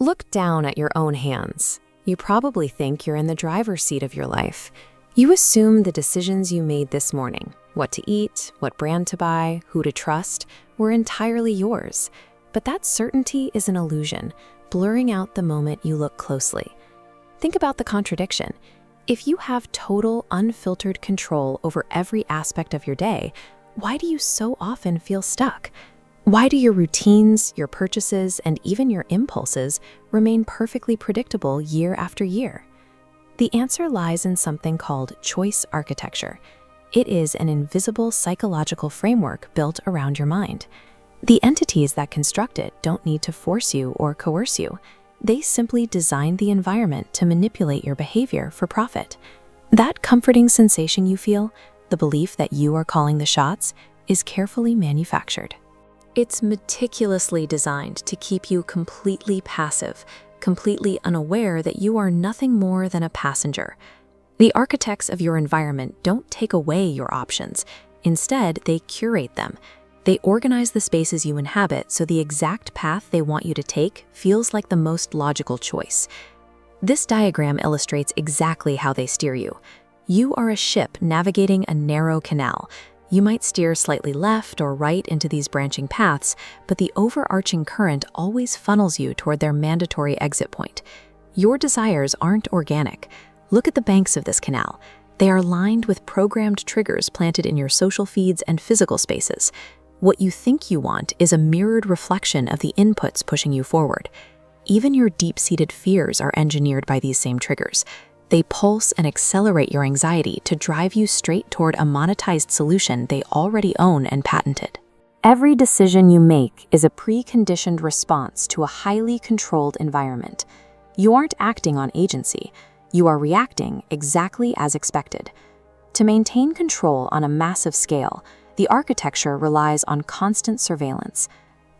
Look down at your own hands. You probably think you're in the driver's seat of your life. You assume the decisions you made this morning, what to eat, what brand to buy, who to trust, were entirely yours. But that certainty is an illusion, blurring out the moment you look closely. Think about the contradiction. If you have total, unfiltered control over every aspect of your day, why do you so often feel stuck? Why do your routines, your purchases, and even your impulses remain perfectly predictable year after year? The answer lies in something called choice architecture. It is an invisible psychological framework built around your mind. The entities that construct it don't need to force you or coerce you. They simply design the environment to manipulate your behavior for profit. That comforting sensation you feel, the belief that you are calling the shots, is carefully manufactured. It's meticulously designed to keep you completely passive, completely unaware that you are nothing more than a passenger. The architects of your environment don't take away your options. Instead, they curate them. They organize the spaces you inhabit so the exact path they want you to take feels like the most logical choice. This diagram illustrates exactly how they steer you. You are a ship navigating a narrow canal. You might steer slightly left or right into these branching paths, but the overarching current always funnels you toward their mandatory exit point. Your desires aren't organic. Look at the banks of this canal. They are lined with programmed triggers planted in your social feeds and physical spaces. What you think you want is a mirrored reflection of the inputs pushing you forward. Even your deep-seated fears are engineered by these same triggers. They pulse and accelerate your anxiety to drive you straight toward a monetized solution they already own and patented. Every decision you make is a preconditioned response to a highly controlled environment. You aren't acting on agency. You are reacting exactly as expected. To maintain control on a massive scale, the architecture relies on constant surveillance.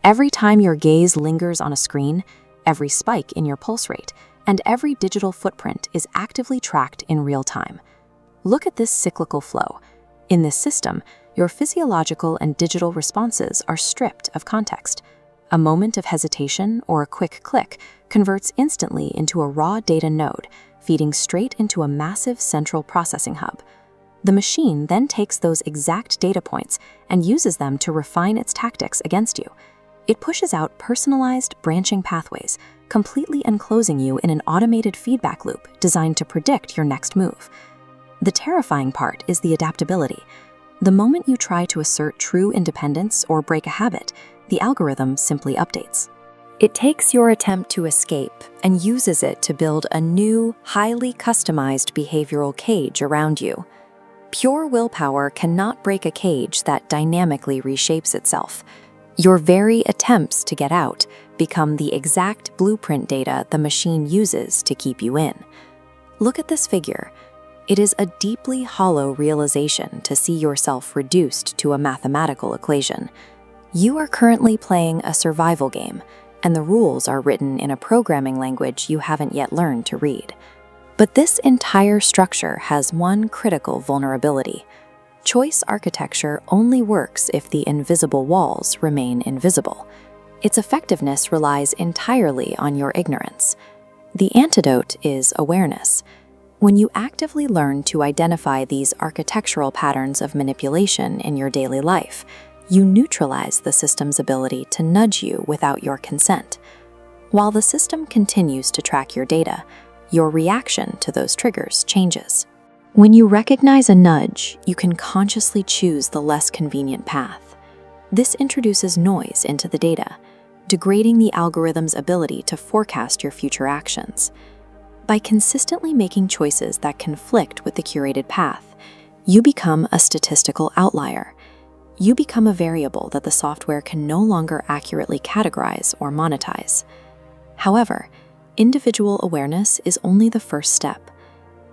Every time your gaze lingers on a screen, every spike in your pulse rate, and every digital footprint is actively tracked in real time. Look at this cyclical flow. In this system, your physiological and digital responses are stripped of context. A moment of hesitation or a quick click converts instantly into a raw data node, feeding straight into a massive central processing hub. The machine then takes those exact data points and uses them to refine its tactics against you. It pushes out personalized, branching pathways, completely enclosing you in an automated feedback loop designed to predict your next move. The terrifying part is the adaptability. The moment you try to assert true independence or break a habit, the algorithm simply updates. It takes your attempt to escape and uses it to build a new, highly customized behavioral cage around you. Pure willpower cannot break a cage that dynamically reshapes itself. Your very attempts to get out become the exact blueprint data the machine uses to keep you in. Look at this figure. It is a deeply hollow realization to see yourself reduced to a mathematical equation. You are currently playing a survival game, and the rules are written in a programming language you haven't yet learned to read. But this entire structure has one critical vulnerability. Choice architecture only works if the invisible walls remain invisible. Its effectiveness relies entirely on your ignorance. The antidote is awareness. When you actively learn to identify these architectural patterns of manipulation in your daily life, you neutralize the system's ability to nudge you without your consent. While the system continues to track your data, your reaction to those triggers changes. When you recognize a nudge, you can consciously choose the less convenient path. This introduces noise into the data, degrading the algorithm's ability to forecast your future actions. By consistently making choices that conflict with the curated path, you become a statistical outlier. You become a variable that the software can no longer accurately categorize or monetize. However, individual awareness is only the first step.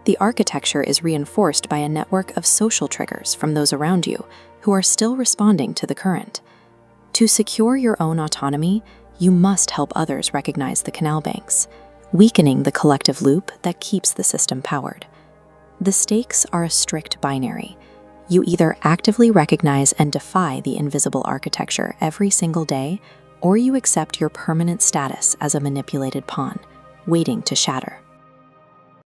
The architecture is reinforced by a network of social triggers from those around you who are still responding to the current. To secure your own autonomy, you must help others recognize the canal banks, weakening the collective loop that keeps the system powered. The stakes are a strict binary. You either actively recognize and defy the invisible architecture every single day, or you accept your permanent status as a manipulated pawn, waiting to shatter.